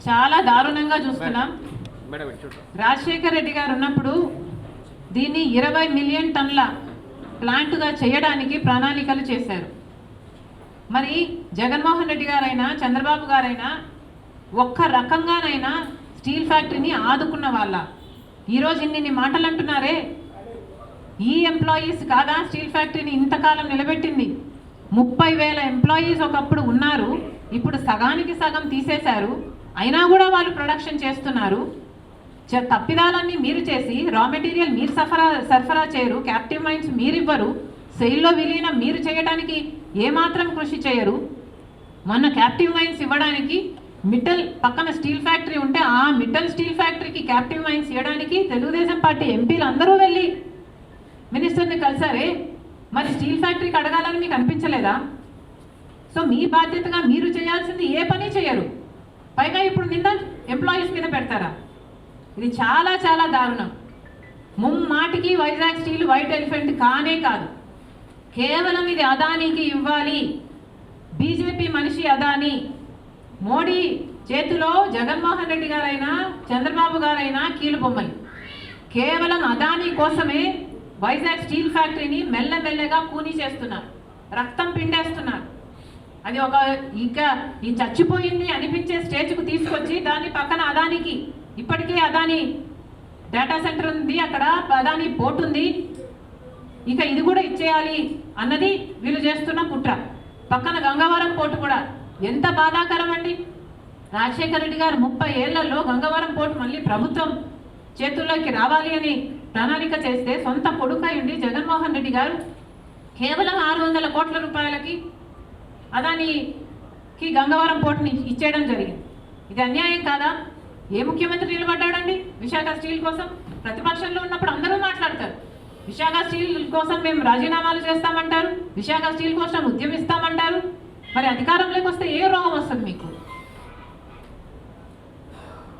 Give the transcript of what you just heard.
చాలా దారుణంగా చూస్తున్నాం. రాజశేఖర్ రెడ్డి గారు ఉన్నప్పుడు దీన్ని 20 మిలియన్ టన్నుల ప్లాంట్గా చేయడానికి ప్రణాళికలు చేశారు. మరి జగన్మోహన్ రెడ్డి గారైనా చంద్రబాబు గారైనా ఒక్క రకంగానైనా స్టీల్ ఫ్యాక్టరీని ఆదుకున్న వాళ్ళ ఈరోజు ఇన్ని మాటలు అంటున్నారే. ఈ ఎంప్లాయీస్ కాదా స్టీల్ ఫ్యాక్టరీని ఇంతకాలం నిలబెట్టింది? 30,000 ఎంప్లాయీస్ ఒకప్పుడు ఉన్నారు, ఇప్పుడు సగానికి సగం తీసేశారు. అయినా కూడా వాళ్ళు ప్రొడక్షన్ చేస్తున్నారు. తప్పిదాలన్నీ మీరు చేసి రా మెటీరియల్ మీరు సరఫరా చేయరు, క్యాప్టివ్ మైన్స్ మీరు ఇవ్వరు, సెయిల్లో విలీనం మీరు చేయడానికి ఏమాత్రం కృషి చేయరు. మొన్న క్యాప్టివ్ మైన్స్ ఇవ్వడానికి మిట్టల్ పక్కన స్టీల్ ఫ్యాక్టరీ ఉంటే ఆ మిట్టల్ స్టీల్ ఫ్యాక్టరీకి క్యాప్టివ్ మైన్స్ ఇవ్వడానికి తెలుగుదేశం పార్టీ ఎంపీలు అందరూ వెళ్ళి మినిస్టర్ని కలిసారే. మరి స్టీల్ ఫ్యాక్టరీకి అడగాలని మీకు అనిపించలేదా? సో మీ బాధ్యతగా మీరు చేయాల్సింది ఏ పని చేయరు, పైగా ఇప్పుడు నిన్న ఎంప్లాయీస్ మీద పెడతారా? ఇది చాలా చాలా దారుణం. ముమ్మాటికి వైజాగ్ స్టీల్ వైట్ ఎలిఫెంట్ కానే కాదు. కేవలం ఇది అదానికి ఇవ్వాలి. బీజేపీ మనిషి అదాని. మోడీ చేతిలో జగన్మోహన్ రెడ్డి గారైనా చంద్రబాబు గారైనా కీలుబొమ్మలు. కేవలం అదాని కోసమే వైజాగ్ స్టీల్ ఫ్యాక్టరీని మెల్లమెల్లగా కూనీ చేస్తున్నారు, రక్తం పిండేస్తున్నారు. అది ఒక ఇంకా ఈ చచ్చిపోయింది అనిపించే స్టేజ్కు తీసుకొచ్చి దాన్ని పక్కన అదానికి, ఇప్పటికే అదాని డేటా సెంటర్ ఉంది, అక్కడ అదాని పోర్ట్ ఉంది, ఇక ఇది కూడా ఇచ్చేయాలి అన్నది వీళ్ళు చేస్తున్న కుట్ర. పక్కన గంగవరం పోర్టు కూడా ఎంత బాధాకరం అండి. రాజశేఖర రెడ్డి గారు 30 ఏళ్లలో గంగవరం పోర్టు మళ్ళీ ప్రభుత్వం చేతుల్లోకి రావాలి అని ప్రణాళిక చేస్తే సొంత కొడుకై ఉండి జగన్మోహన్ రెడ్డి గారు కేవలం 600 కోట్ల రూపాయలకి అదానికి గంగవరం పోర్టుని ఇచ్చేయడం జరిగింది. ఇది అన్యాయం కాదా? ఏ ముఖ్యమంత్రి నిలబడ్డాడండి విశాఖ స్టీల్ కోసం? ప్రతిపక్షంలో ఉన్నప్పుడు అందరూ మాట్లాడతారు, విశాఖ స్టీల్ కోసం మేము రాజీనామాలు చేస్తామంటారు, విశాఖ స్టీల్ కోసం ఉద్యమిస్తామంటారు. మరి అధికారంలోకి వస్తే ఏ రోగం వస్తుంది మీకు?